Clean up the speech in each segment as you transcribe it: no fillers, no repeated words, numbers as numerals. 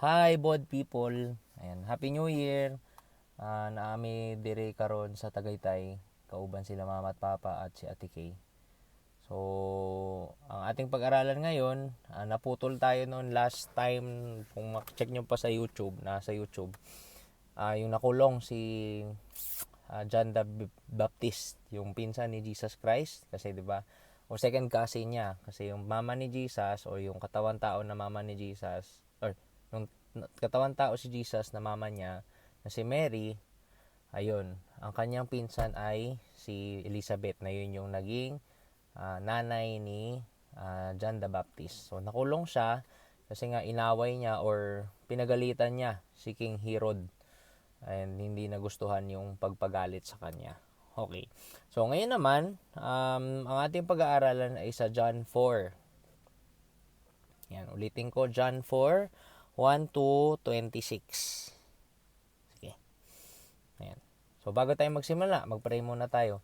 Hi bod people. Ayan, Happy New Year. Naami dire karon sa Tagaytay. Kauban sila mama at papa at si Ate Kay. So, ang ating pag-aralan ngayon, naputol tayo noon last time kung mak-check nyo pa sa YouTube, nasa YouTube. Yung nakulong si John the Baptist, yung pinsan ni Jesus Christ kasi 'di ba? O second cousin niya kasi yung mama ni Jesus o yung katawan tao na mama ni Jesus or yung katawan tao si Jesus na mama niya na si Mary, ayun, ang kanyang pinsan ay si Elizabeth na yun yung naging nanay ni John the Baptist. So nakulong siya kasi nga inaway niya or pinagalitan niya si King Herod and hindi nagustuhan yung pagpagalit sa kanya. Okay. So ngayon naman, ang ating pag-aaralan ay sa John 4. Yan, ulitin ko, John 4, 1 to 26. Sige. Ayan. So bago tayo magsimula, mag-pray muna tayo.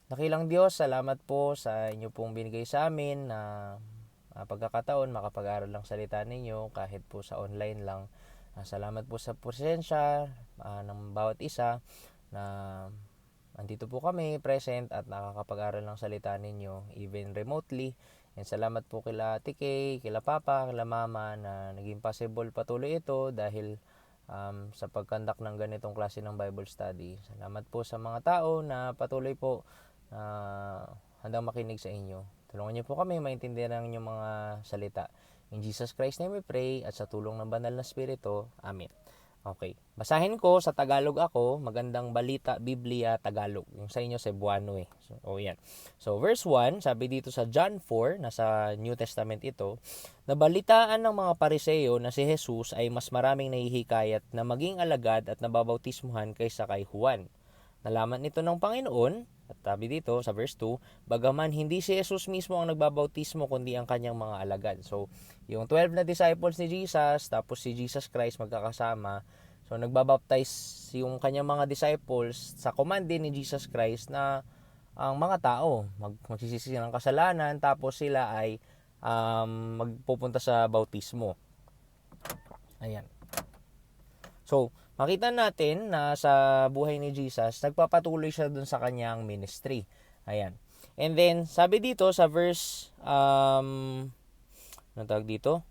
Nakilang Diyos, salamat po sa inyo pong binigay sa amin na pagkakataon makapag-aral lang salita ninyo kahit po sa online lang. Salamat po sa presensya ng bawat isa na andito po kami present at nakakapag-aral ng salita ninyo even remotely. And salamat po kila Ate Kay, kila Papa, kila Mama na naging possible patuloy ito dahil sa pagkandak ng ganitong klase ng Bible study. Salamat po sa mga tao na patuloy po handang makinig sa inyo. Tulungan niyo po kami maintindihan ang inyong mga salita. In Jesus Christ name we pray at sa tulong ng banal na Espiritu. Amen. Okay. Basahin ko sa Tagalog ako, Magandang Balita, Biblia, Tagalog. Yung sa inyo, Cebuano eh. So, yan. So, verse 1, sabi dito sa John 4, nasa New Testament ito, nabalitaan ng mga Pariseo na si Jesus ay mas maraming nahihikayat na maging alagad at nababautismuhan kaysa kay Juan. Nalaman ito ng Panginoon, at sabi dito sa verse 2, bagaman hindi si Jesus mismo ang nagbabautismo kundi ang kanyang mga alagad. So, yung 12 na disciples ni Jesus, tapos si Jesus Christ magkakasama. So, nagbabaptize yung kanyang mga disciples sa command din ni Jesus Christ na ang mga tao magsisisi ng kasalanan, tapos sila ay magpupunta sa bautismo. Ayan. So, makita natin na sa buhay ni Jesus, nagpapatuloy siya dun sa kanyang ministry. Ayan. And then, sabi dito sa verse, ano tawag dito?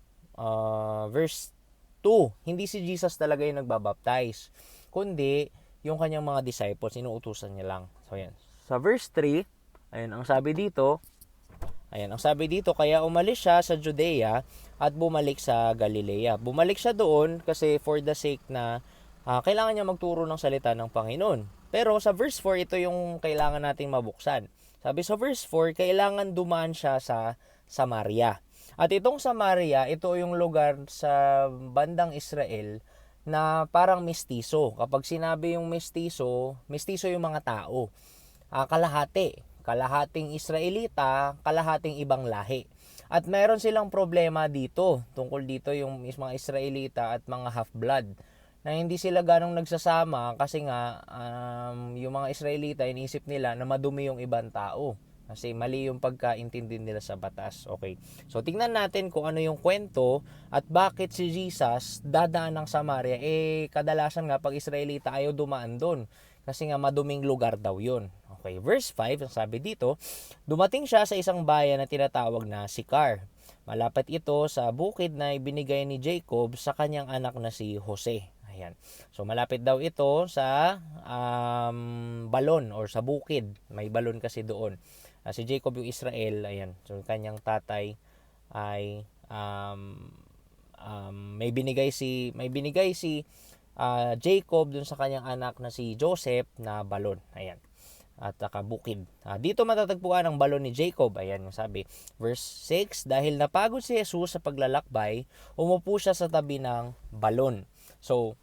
Verse 2, hindi si Jesus talaga yung nagbabaptize, kundi yung kanyang mga disciples, inuutusan niya lang. So, ayan. Sa verse 3, ayan, ang sabi dito, kaya umalis siya sa Judea at bumalik sa Galilea. Bumalik siya doon kasi for the sake na kailangan niya magturo ng salita ng Panginoon. Pero sa verse 4, ito yung kailangan nating mabuksan. Sabi sa verse 4, kailangan dumaan siya sa Samaria. At itong Samaria, ito yung lugar sa bandang Israel na parang mestizo. Kapag sinabi yung mestizo yung mga tao. Kalahating Israelita, kalahating ibang lahi. At meron silang problema dito, tungkol dito yung mga Israelita at mga half-blood, na hindi sila ganong nagsasama kasi nga yung mga Israelita iniisip nila na madumi yung ibang tao. Kasi mali yung pagkaintindi nila sa batas. Okay. So tingnan natin kung ano yung kwento at bakit si Jesus dadaan ng Samaria. Kadalasan nga pag Israelita ayaw dumaan doon. Kasi nga maduming lugar daw yun. Okay, verse 5, ang sabi dito, dumating siya sa isang bayan na tinatawag na Sychar. Malapit ito sa bukid na ibinigay ni Jacob sa kanyang anak na si Jose. Ayan. So malapit daw ito sa balon or sa bukid. May balon kasi doon. Si Jacob yung Israel, ayan. So kanyang tatay ay may binigay si Jacob dun sa kanyang anak na si Joseph na balon. Ayan. At nakabukid. Dito matatagpuan ang balon ni Jacob. Ayan yung sabi. Verse 6, dahil napagod si Jesus sa paglalakbay, umupo siya sa tabi ng balon. So,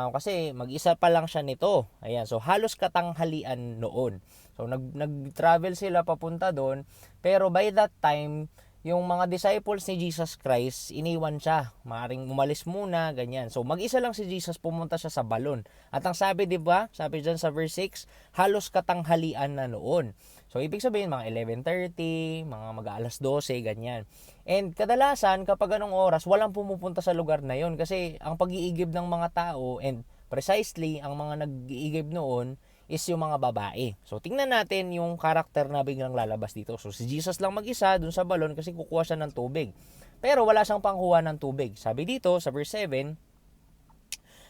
kasi mag-isa pa lang siya nito. Ayan. So, halos katanghalian noon. So, nag-travel sila papunta doon. Pero by that time, yung mga disciples ni Jesus Christ, iniwan siya. Maaring umalis muna, ganyan. So, mag-isa lang si Jesus, pumunta siya sa balon. At ang sabi, di ba? Sabi dyan sa verse 6, halos katanghalian na noon. So, ibig sabihin, mga 11:30, mga mag-aalas 12, ganyan. And kadalasan, kapag anong oras, walang pumupunta sa lugar na yon kasi ang pag-iigib ng mga tao and precisely, ang mga nag-iigib noon is yung mga babae. So, tingnan natin yung karakter na biglang lalabas dito. So, si Jesus lang mag-isa dun sa balon kasi kukuha siya ng tubig. Pero wala siyang pangkuha ng tubig. Sabi dito, sa verse 7,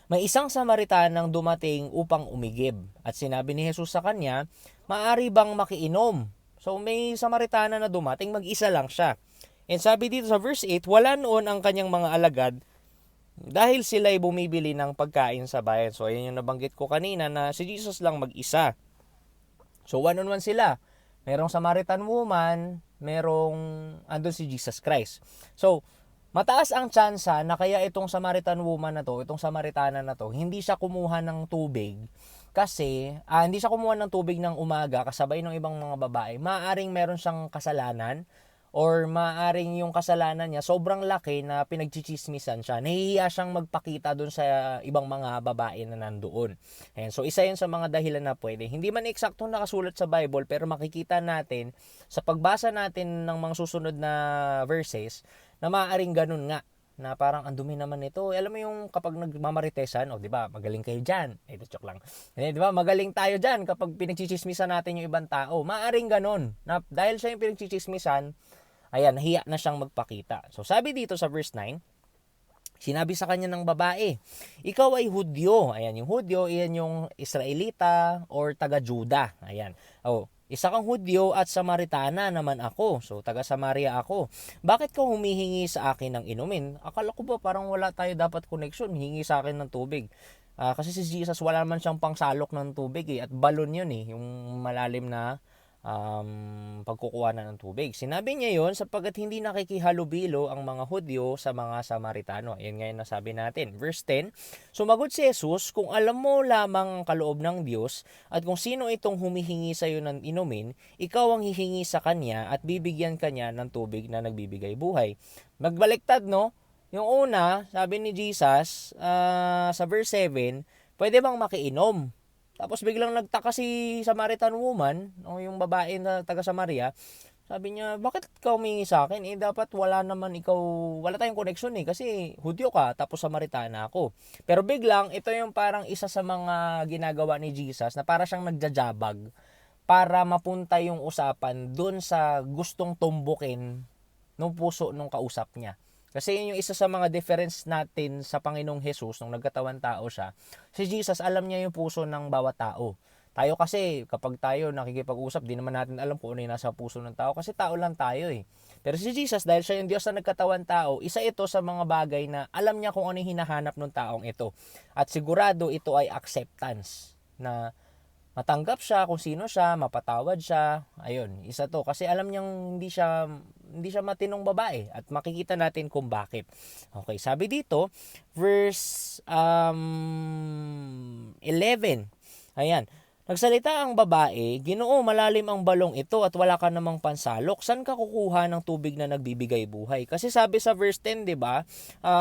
may isang Samaritanang dumating upang umigib. At sinabi ni Jesus sa kanya, maari bang makiinom? So may Samaritana na dumating, mag-isa lang siya. And sabi dito sa verse 8, wala noon ang kanyang mga alagad dahil sila ay bumibili ng pagkain sa bayan. So ayan yung nabanggit ko kanina na si Jesus lang mag-isa. So one-on-one sila. Merong Samaritan woman, merong andun si Jesus Christ. So mataas ang tsansa na kaya itong Samaritan woman na to, itong Samaritana na to, hindi siya kumuha ng tubig kasi hindi siya kumuha ng tubig ng umaga kasabay ng ibang mga babae. Maaring meron siyang kasalanan or maaring yung kasalanan niya sobrang laki na pinagchichismisan siya. Nahihiya siyang magpakita dun sa ibang mga babae na nandoon. Ayan, so isa yun sa mga dahilan na pwede. Hindi man eksaktong nakasulat sa Bible pero makikita natin sa pagbasa natin ng mga susunod na verses na maaaring ganun nga na parang ang dumi naman nito. Alam mo yung kapag nagmamaritesan, di ba, magaling kayo diyan. Joke lang. Di ba, magaling tayo diyan kapag pinagchichismisan natin yung ibang tao. Maaaring ganun. Na dahil siya yung pinagchichismisan, ayan, nahiya na siyang magpakita. So sabi dito sa verse 9, sinabi sa kanya ng babae, ikaw ay Hudyo. Ayan, yung Hudyo, iyan yung Israelita or taga-Juda. Ayan. Isa kang Hudyo at Samaritana naman ako. So, taga-Samaria ako. Bakit ka humihingi sa akin ng inumin? Akala ko ba parang wala tayo dapat connection, hingi sa akin ng tubig. Kasi si Jesus wala naman siyang pangsalok ng tubig at balon yun yung malalim na pagkukuha na ng tubig. Sinabi niya yon sapagkat hindi nakikihalubilo ang mga Hudyo sa mga Samaritano. Ayan ngayon nasabi natin. Verse 10, sumagot si Jesus, kung alam mo lamang ang kaloob ng Diyos at kung sino itong humihingi sa iyo ng inumin, ikaw ang hihingi sa kanya at bibigyan kanya ng tubig na nagbibigay buhay. Magbaliktad, no? Yung una, sabi ni Jesus sa verse 7, pwede bang makiinom? Tapos biglang nagtaka si Samaritan woman, o yung babae na taga Samaria, sabi niya, bakit ikaw humingi sa akin? Dapat wala tayong connection kasi Hudyo ka, tapos Samaritana ako. Pero biglang, ito yung parang isa sa mga ginagawa ni Jesus na para siyang nagjajabag para mapunta yung usapan dun sa gustong tumbukin ng puso ng kausap niya. Kasi yun yung isa sa mga difference natin sa Panginoong Jesus nung nagkatawan tao siya. Si Jesus, alam niya yung puso ng bawat tao. Tayo kasi, kapag tayo nakikipag-usap, di naman natin alam kung ano yung nasa puso ng tao kasi tao lang tayo Pero si Jesus, dahil siya yung Diyos na nagkatawan tao, isa ito sa mga bagay na alam niya kung ano yung hinahanap ng taong ito. At sigurado ito ay acceptance na matanggap siya kung sino siya, mapatawad siya. Ayun, isa to. Kasi alam niyang hindi siya matinong babae at makikita natin kung bakit. Okay, sabi dito, verse 11. Ayan. Nagsalita ang babae, Ginoo, malalim ang balong ito at wala ka namang pansalok. Saan ka kukuha ng tubig na nagbibigay buhay? Kasi sabi sa verse 10, 'di ba?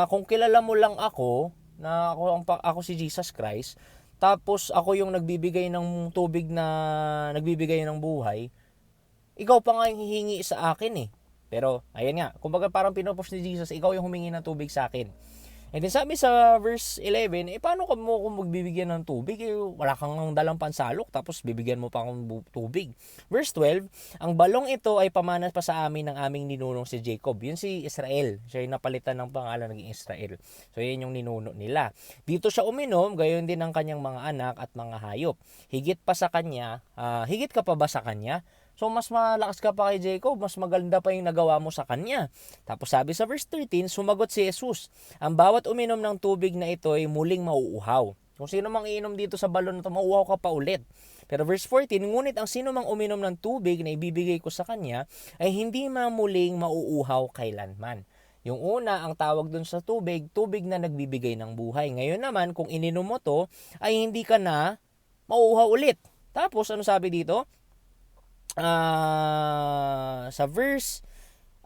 Kung kilala mo lang ako, na ako si Jesus Christ, tapos ako yung nagbibigay ng tubig na nagbibigay ng buhay, ikaw pa nga yung hihingi sa akin Pero, ayan nga, kumbaga parang pinupush ni Jesus, ikaw yung humingi ng tubig sa akin. And then sabi sa verse 11, paano ka mo kung magbibigyan ng tubig? Wala kang dalang pansalok, tapos bibigyan mo pa akong tubig. Verse 12, ang balong ito ay pamanas pa sa amin ng aming ninunong si Jacob. Yun si Israel. Siya yung napalitan ng pangalan ng Israel. So, yun yung ninuno nila. Dito siya uminom, gayon din ang kanyang mga anak at mga hayop. Higit ka pa ba sa kanya? So, mas malakas ka pa kay Jacob, mas maganda pa yung nagawa mo sa kanya. Tapos sabi sa verse 13, sumagot si Jesus, ang bawat uminom ng tubig na ito ay muling mauuhaw. Kung sino mang iinom dito sa balon na ito, mauuhaw ka pa ulit. Pero verse 14, ngunit ang sino mang uminom ng tubig na ibibigay ko sa kanya ay hindi muling mauuhaw kailanman. Yung una, ang tawag dun sa tubig na nagbibigay ng buhay. Ngayon naman, kung ininom mo to, ay hindi ka na mauuhaw ulit. Tapos, ano sabi dito? Sa verse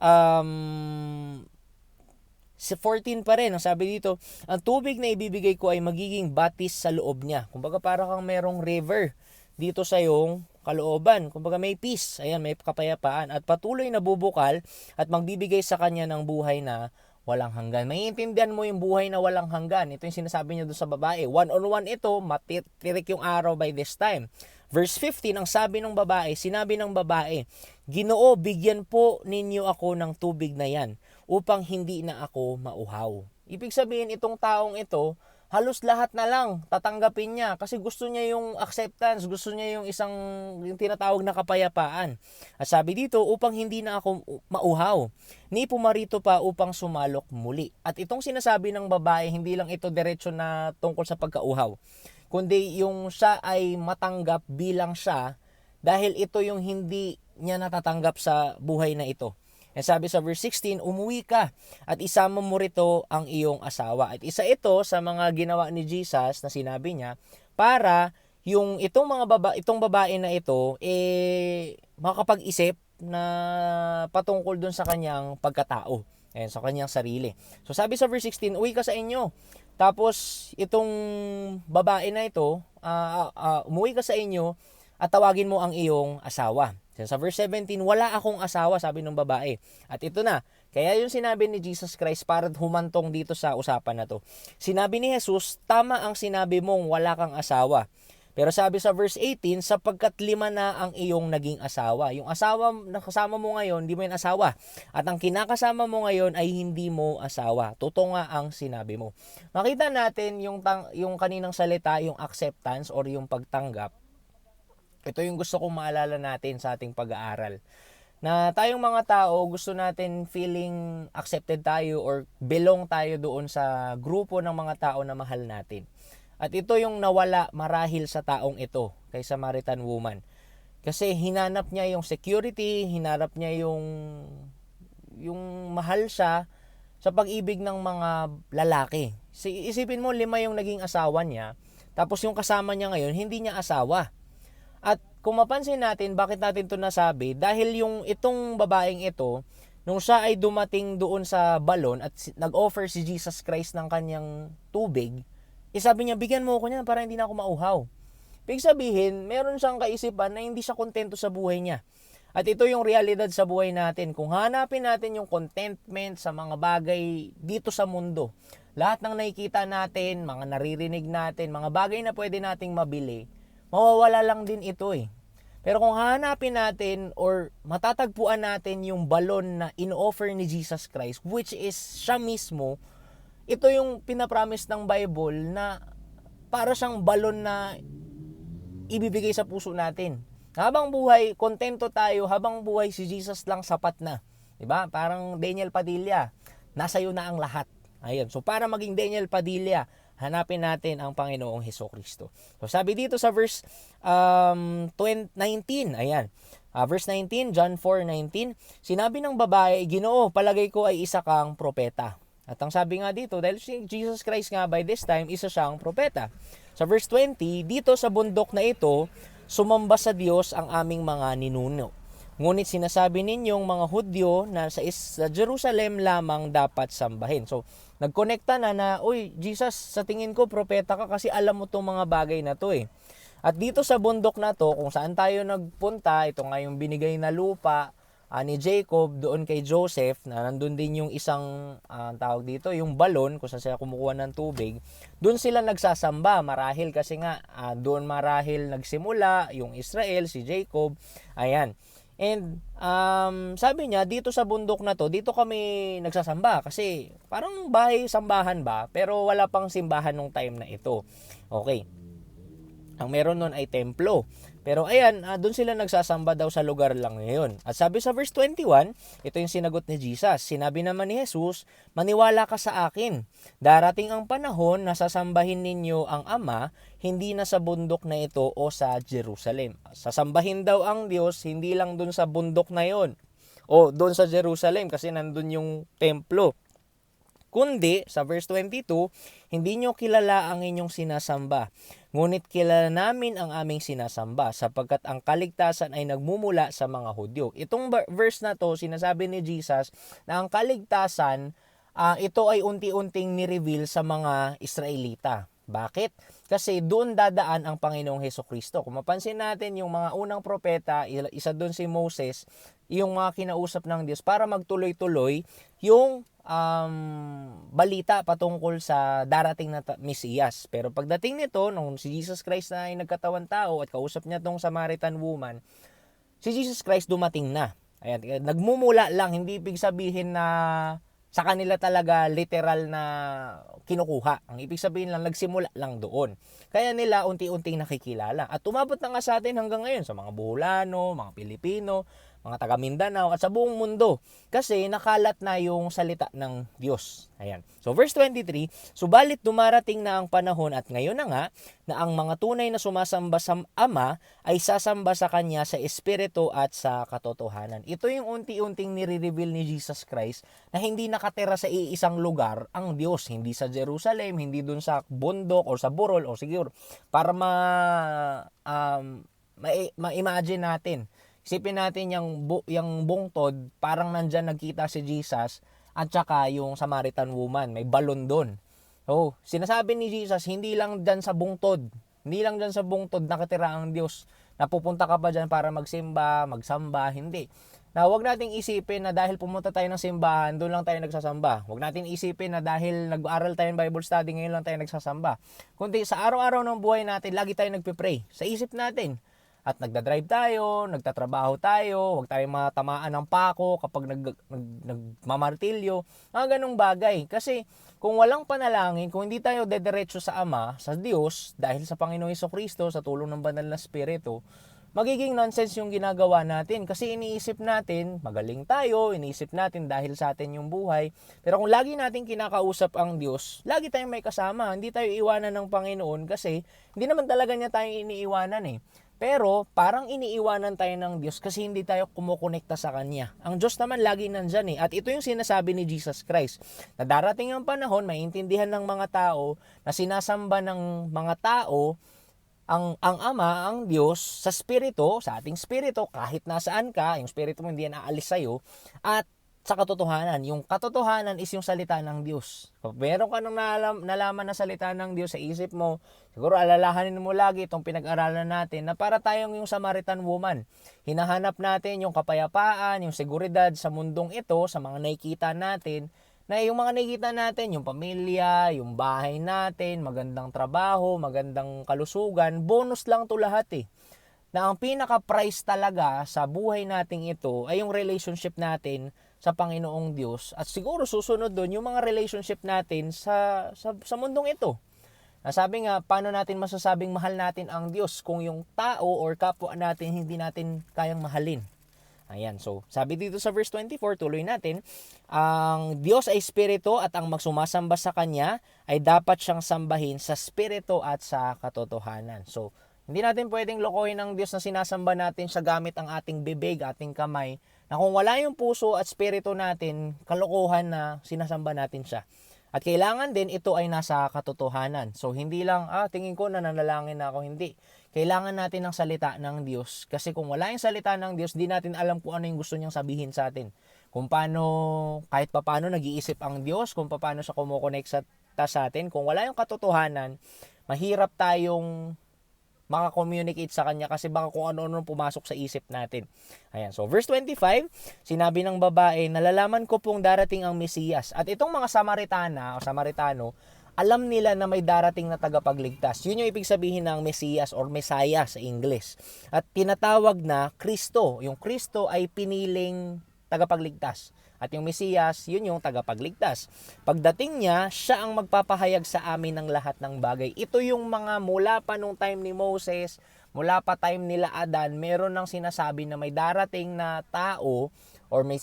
14 pa rin, ang sabi dito, ang tubig na ibibigay ko ay magiging batis sa loob niya. Kumbaga para kang merong river dito sa iyong kalooban. Kumbaga may peace, ayan, may kapayapaan at patuloy na bubukal at magbibigay sa kanya ng buhay na walang hanggan. Maiintindihan mo yung buhay na walang hanggan. Ito yung sinasabi niya doon sa babae. One-on-one ito, matitirik yung araw by this time. Verse 15, ang sabi ng babae, sinabi ng babae, Ginoo, bigyan po ninyo ako ng tubig na yan upang hindi na ako mauhaw. Ibig sabihin, itong taong ito, halos lahat na lang tatanggapin niya kasi gusto niya yung acceptance, gusto niya yung tinatawag na kapayapaan. At sabi dito, upang hindi na ako mauhaw, ni pumarito pa upang sumalok muli. At itong sinasabi ng babae, hindi lang ito diretso na tungkol sa pagkauhaw, kundi yung siya ay matanggap bilang siya dahil ito yung hindi niya natatanggap sa buhay na ito. And sabi sa verse 16, umuwi ka at isama mo rito ang iyong asawa. At isa ito sa mga ginawa ni Jesus na sinabi niya para yung itong babae na ito makapag-isip na patungkol dun sa kanyang pagkatao, sa kanyang sarili. So sabi sa verse 16, uwi ka sa inyo. Tapos itong babae na ito, umuwi ka sa inyo at tawagin mo ang iyong asawa. Sa verse 17, wala akong asawa, sabi ng babae. At ito na, kaya yung sinabi ni Jesus Christ para humantong dito sa usapan na to. Sinabi ni Jesus, tama ang sinabi mong wala kang asawa. Pero sabi sa verse 18, sapagkat 5 na ang iyong naging asawa. Yung asawa na kasama mo ngayon, hindi mo yung asawa. At ang kinakasama mo ngayon ay hindi mo asawa. Totoo nga ang sinabi mo. Makita natin yung kaninang salita, yung acceptance or yung pagtanggap. Ito yung gusto kong maalala natin sa ating pag-aaral. Na tayong mga tao, gusto natin feeling accepted tayo or belong tayo doon sa grupo ng mga tao na mahal natin. At ito yung nawala marahil sa taong ito, kay Samaritan woman. Kasi hinanap niya yung security, hinanap niya yung mahal siya sa pag-ibig ng mga lalaki. Isipin mo, 5 yung naging asawa niya, tapos yung kasama niya ngayon, hindi niya asawa. At kung mapansin natin, bakit natin ito nasabi? Dahil itong babaeng ito, nung siya ay dumating doon sa balon at nag-offer si Jesus Christ ng kanyang tubig, sabi niya, bigyan mo ako niyan para hindi na ako mauhaw. Ibig sabihin, meron siyang kaisipan na hindi siya kontento sa buhay niya. At ito yung realidad sa buhay natin. Kung hanapin natin yung contentment sa mga bagay dito sa mundo, lahat ng nakikita natin, mga naririnig natin, mga bagay na pwede nating mabili, mawawala lang din ito Pero kung hahanapin natin or matatagpuan natin yung balon na in-offer ni Jesus Christ, which is siya mismo, ito yung pinapromise ng Bible na para siyang balon na ibibigay sa puso natin. Habang buhay, kontento tayo, habang buhay si Jesus lang sapat na. 'Di ba? Parang Daniel Padilla, nasa iyo na ang lahat. Ayun. So para maging Daniel Padilla, hanapin natin ang Panginoong Hesukristo. So sabi dito sa verse 19, ayan. Verse 19, John 4:19, sinabi ng babae, Ginoo, palagay ko ay isa kang propeta. At ang sabi nga dito, dahil si Jesus Christ nga by this time, isa siyang propeta. Sa verse 20, dito sa bundok na ito, sumamba sa Diyos ang aming mga ninuno. Ngunit sinasabi ninyong mga Hudyo na sa Jerusalem lamang dapat sambahin. So, nagkonekta na, uy, Jesus, sa tingin ko, propeta ka kasi alam mo itong mga bagay na to At dito sa bundok na to, kung saan tayo nagpunta, ito nga yung binigay na lupa ni Jacob doon kay Joseph, na nandun din yung isang tawag dito, yung balon kung saan sila kumukuha ng tubig. Doon sila nagsasamba marahil kasi nga doon marahil nagsimula yung Israel, si Jacob. Ayan. And sabi niya, dito sa bundok na to, dito kami nagsasamba kasi parang bahay sambahan ba, pero wala pang simbahan nung time na ito. Okay. Ang meron nun ay templo. Pero ayan, doon sila nagsasamba daw sa lugar lang ngayon. At sabi sa verse 21, ito yung sinagot ni Jesus. Sinabi naman ni Jesus, maniwala ka sa akin. Darating ang panahon na sasambahin ninyo ang Ama, hindi na sa bundok na ito o sa Jerusalem. Sasambahin daw ang Diyos, hindi lang doon sa bundok na yon o doon sa Jerusalem kasi nandun yung templo. Kundi, sa verse 22, hindi nyo kilala ang inyong sinasamba. Ngunit kilala namin ang aming sinasamba sapagkat ang kaligtasan ay nagmumula sa mga Hudyo. Itong verse na to, sinasabi ni Jesus na ang kaligtasan, ito ay unti-unting ni-reveal sa mga Israelita. Bakit? Kasi doon dadaan ang Panginoong Hesukristo. Kung mapansin natin yung mga unang propeta, isa doon si Moses, yung mga kinausap ng Diyos para magtuloy-tuloy yung balita patungkol sa darating na Mesiyas. Pero pagdating nito, nung si Jesus Christ na ay nagkatawan tao at kausap niya tong Samaritan woman, si Jesus Christ dumating na. Ayan, nagmumula lang, hindi ibig sabihin na sa kanila talaga literal na kinukuha. Ang ibig sabihin lang, nagsimula lang doon. Kaya nila unti-unting nakikilala. At umabot na nga sa atin hanggang ngayon sa mga Buholano, mga Pilipino, mga taga Mindanao at sa buong mundo. Kasi nakalat na yung salita ng Diyos. Ayan. So verse 23, subalit dumarating na ang panahon at ngayon na nga na ang mga tunay na sumasamba sa Ama ay sasamba sa Kanya sa Espiritu at sa katotohanan. Ito yung unti-unting nire-reveal ni Jesus Christ na hindi nakatira sa iisang lugar ang Diyos. Hindi sa Jerusalem, hindi dun sa bundok o sa burol o siguro para ma-imagine natin. Isipin natin yung bungtod, parang nandyan nagkita si Jesus at saka yung Samaritan woman, may balon doon. So, sinasabi ni Jesus, hindi lang dyan sa bungtod nakatira ang Diyos. Napupunta ka pa dyan para magsimba, magsamba, hindi. Na huwag nating isipin na dahil pumunta tayo ng simbahan, doon lang tayo nagsasamba. Huwag natin isipin na dahil nag-aaral tayo ng Bible study, ngayon lang tayo nagsasamba. Kundi sa araw-araw ng buhay natin, lagi tayo nagpe-pray. Sa isip natin. At nagdadrive tayo, nagtatrabaho tayo, huwag tayong matamaan ng pako kapag nagmamartilyo, mga ganong bagay. Kasi kung walang panalangin, kung hindi tayo dediretso sa Ama, sa Diyos, dahil sa Panginoong Hesukristo, sa tulong ng Banal na Espiritu, magiging nonsense yung ginagawa natin. Kasi iniisip natin, magaling tayo, iniisip natin dahil sa atin yung buhay. Pero kung lagi natin kinakausap ang Diyos, lagi tayong may kasama. Hindi tayo iwanan ng Panginoon kasi hindi naman talaga niya tayo iniiwanan eh. Pero parang iniiwanan tayo ng Diyos kasi hindi tayo kumukonekta sa Kanya. Ang Diyos naman lagi nandyan eh. At ito yung sinasabi ni Jesus Christ. Na darating ang panahon, maintindihan ng mga tao na sinasamba ng mga tao ang Ama, ang Diyos, sa Espiritu, sa ating Espiritu, kahit nasaan ka, yung Espiritu mo hindi yan aalis sa'yo, at sa katotohanan. Yung katotohanan is yung salita ng Diyos. Kung meron ka nang nalaman na salita ng Diyos sa isip mo, siguro alalahanin mo lagi itong pinag-aralan natin na para tayong yung Samaritan woman. Hinahanap natin yung kapayapaan, yung seguridad sa mundong ito, sa mga nakikita natin, na yung mga nakikita natin, yung pamilya, yung bahay natin, magandang trabaho, magandang kalusugan, bonus lang to lahat eh. Na ang pinaka-price talaga sa buhay nating ito ay yung relationship natin sa Panginoong Diyos. At siguro susunod doon yung mga relationship natin sa mundong ito. Sabi nga, paano natin masasabing mahal natin ang Diyos kung yung tao or kapwa natin hindi natin kayang mahalin? Ayan, so sabi dito sa verse 24, tuloy natin, ang Diyos ay Espiritu at ang magsumasamba sa Kanya ay dapat siyang sambahin sa Espiritu at sa katotohanan. So, hindi natin pwedeng lokohin ang Diyos na sinasamba natin sa gamit ang ating bibig, ating kamay, na kung wala yung puso at spirito natin, kalokohan na sinasamba natin siya. At kailangan din ito ay nasa katotohanan. So hindi lang, tingin ko nananalangin na ako, hindi. Kailangan natin ng salita ng Diyos. Kasi kung wala yung salita ng Diyos, di natin alam kung ano yung gusto niyang sabihin sa atin. Kung paano, kahit paano nag-iisip ang Diyos, kung paano siya kumukonekta sa atin. Kung wala yung katotohanan, mahirap tayong maka-communicate sa Kanya kasi baka kung ano-ano pumasok sa isip natin. Ayan, so verse 25, sinabi ng babae, nalalaman ko pong darating ang Mesiyas. At itong mga Samaritano, alam nila na may darating na tagapagligtas. Yun yung ibig sabihin ng Mesiyas or Messiah sa English. At tinatawag na Kristo. Yung Kristo ay piniling tagapagligtas. At yung Mesiyas, yun yung tagapagligtas. Pagdating niya, siya ang magpapahayag sa amin ng lahat ng bagay. Ito yung mga mula pa nung time ni Moses, mula pa time nila Adan, meron nang sinasabi na may darating na tao or may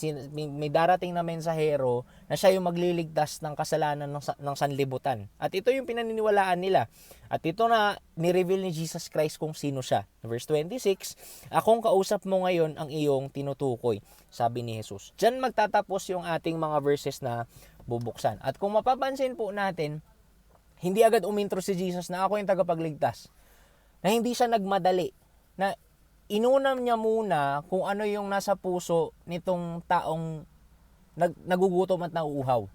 darating na mensahero na siya yung magliligtas ng kasalanan ng sanlibutan. At ito yung pinaniniwalaan nila. At ito na ni-reveal ni Jesus Christ kung sino siya. Verse 26, akong kausap mo ngayon ang iyong tinutukoy, sabi ni Jesus. Diyan magtatapos yung ating mga verses na bubuksan. At kung mapapansin po natin, hindi agad umintro si Jesus na ako yung tagapagligtas. Na hindi siya nagmadali. Na inunam niya muna kung ano yung nasa puso nitong taong nagugutom at nauuhaw.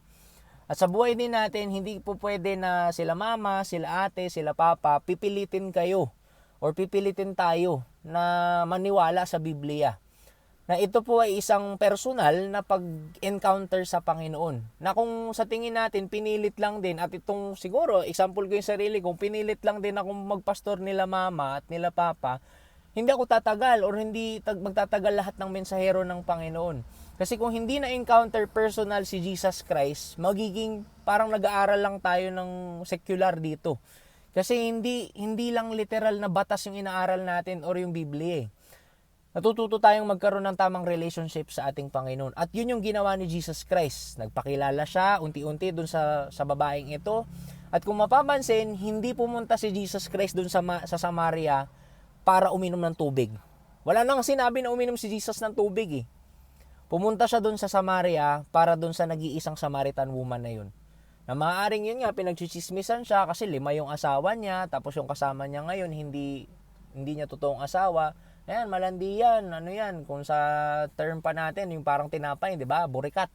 At sa buhay din natin, hindi po pwede na sila mama, sila ate, sila papa, pipilitin kayo or pipilitin tayo na maniwala sa Biblia. Na ito po ay isang personal na pag-encounter sa Panginoon. Na kung sa tingin natin, pinilit lang din, at itong siguro, example ko yung sarili, kung pinilit lang din akong magpastor nila mama at nila papa, hindi ako tatagal or hindi magtatagal lahat ng mensahero ng Panginoon. Kasi kung hindi na-encounter personal si Jesus Christ, magiging parang nag-aaral lang tayo ng secular dito. Kasi hindi lang literal na batas yung inaaral natin or yung Biblia. Natututo tayong magkaroon ng tamang relationship sa ating Panginoon. At yun yung ginawa ni Jesus Christ. Nagpakilala siya unti-unti dun sa babaeng ito. At kung mapapansin, hindi pumunta si Jesus Christ dun sa Samaria para uminom ng tubig. Wala nang sinabi na uminom si Jesus ng tubig eh. Pumunta siya dun sa Samaria para dun sa nag-iisang Samaritan woman na yun. Na maaaring yun nga, pinagchichismisan siya kasi 5 yung asawa niya, tapos yung kasama niya ngayon, hindi niya totoong asawa. Ayan, malandi yan, ano yan, kung sa term pa natin, yung parang tinapay, di ba? Burikat.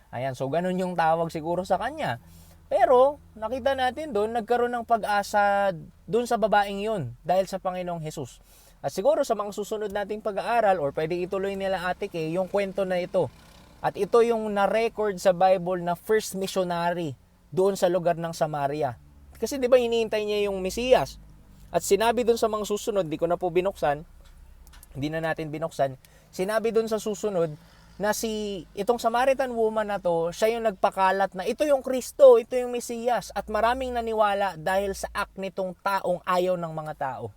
Ayan, so ganun yung tawag siguro sa kanya. Pero, nakita natin doon, nagkaroon ng pag-asa doon sa babaeng yun, dahil sa Panginoong Jesus. At siguro sa mga susunod nating pag-aaral or pwede ituloy nila Ate Kay yung kwento na ito. At ito yung na-record sa Bible na first missionary doon sa lugar ng Samaria. Kasi 'di ba hinihintay niya yung Mesiyas. At sinabi doon sa mga susunod, di ko na po binuksan. Hindi na natin binuksan. Sinabi doon sa susunod na itong Samaritan woman na to, siya yung nagpakalat na ito yung Kristo, ito yung Mesiyas. At maraming naniwala dahil sa act nitong taong ayaw ng mga tao.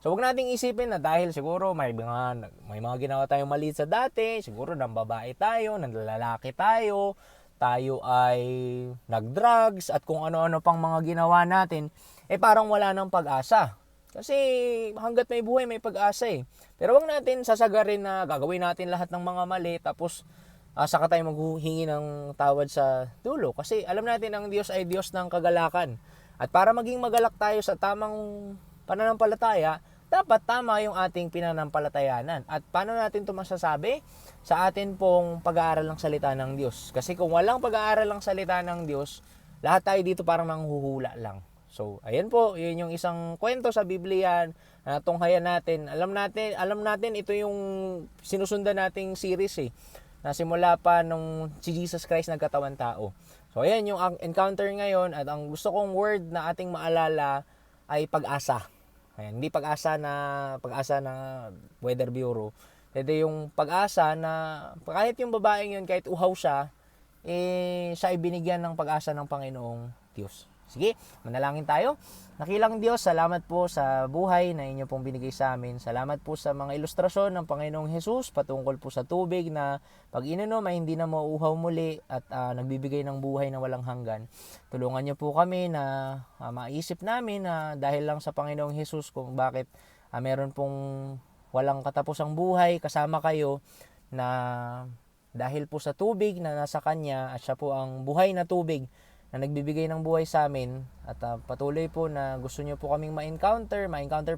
So huwag nating isipin na dahil siguro may mga ginawa tayong mali sa dati, siguro nang babae tayo, nang lalaki tayo ay nag-drugs at kung ano-ano pang mga ginawa natin, parang wala nang pag-asa. Kasi hanggat may buhay, may pag-asa eh. Pero huwag natin sasagarin na gagawin natin lahat ng mga mali tapos saka tayo maghuhingi ng tawad sa dulo. Kasi alam natin ang Diyos ay Diyos ng kagalakan. At para maging magalak tayo sa tamang pananampalataya, dapat tama yung ating pinanampalatayanan. At paano natin ito masasabi? Sa atin pong pag-aaral ng salita ng Diyos. Kasi kung walang pag-aaral ng salita ng Diyos, lahat tayo dito parang nanghuhula lang. So, ayan po, yun yung isang kwento sa Biblia na tunghayan natin. Alam natin ito yung sinusundan nating series eh. Na simula pa nung si Jesus Christ nagkatawan tao. So, ayan yung encounter ngayon at ang gusto kong word na ating maalala ay pag-asa. Ayan, hindi pag-asa na Weather Bureau. Hindi yung pag-asa na kahit yung babaeng yun, kahit uhaw siya, siya ay binigyan ng pag-asa ng Panginoong Diyos. Sige, manalangin tayo. Nakilang Diyos, salamat po sa buhay na inyo pong binigay sa amin. Salamat po sa mga ilustrasyon ng Panginoong Jesus patungkol po sa tubig na pag ininom ay hindi na mauuhaw muli at nagbibigay ng buhay na walang hanggan. Tulungan niyo po kami na maisip namin na dahil lang sa Panginoong Jesus kung bakit meron pong walang katapusang buhay kasama kayo na dahil po sa tubig na nasa Kanya at siya po ang buhay na tubig na nagbibigay ng buhay sa amin at patuloy po na gusto niyo po kaming ma-encounter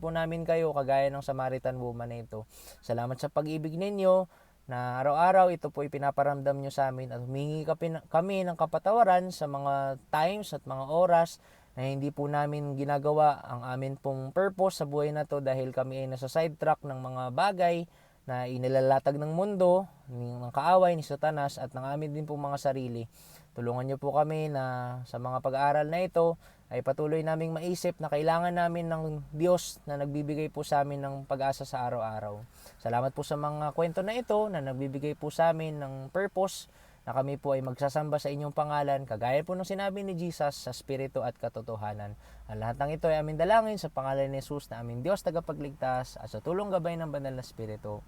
po namin kayo kagaya ng Samaritan woman na ito. Salamat sa pag-ibig ninyo na araw-araw ito po ipinaparamdam niyo sa amin at humingi kami ng kapatawaran sa mga times at mga oras na hindi po namin ginagawa ang amin pong purpose sa buhay na to dahil kami ay nasa sidetrack ng mga bagay na inilalatag ng mundo, ng kaaway, ni Satanas at ng amin din po mga sarili. Tulungan niyo po kami na sa mga pag-aaral na ito ay patuloy naming maisip na kailangan namin ng Diyos na nagbibigay po sa amin ng pag-asa sa araw-araw. Salamat po sa mga kwento na ito na nagbibigay po sa amin ng purpose na kami po ay magsasamba sa inyong pangalan kagaya po ng sinabi ni Jesus sa Espiritu at katotohanan. Ang lahat ng ito ay aming dalangin sa pangalan ni Jesus na aming Diyos tagapagligtas at sa tulong gabay ng Banal na Espiritu.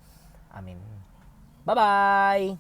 Amen. Bye-bye!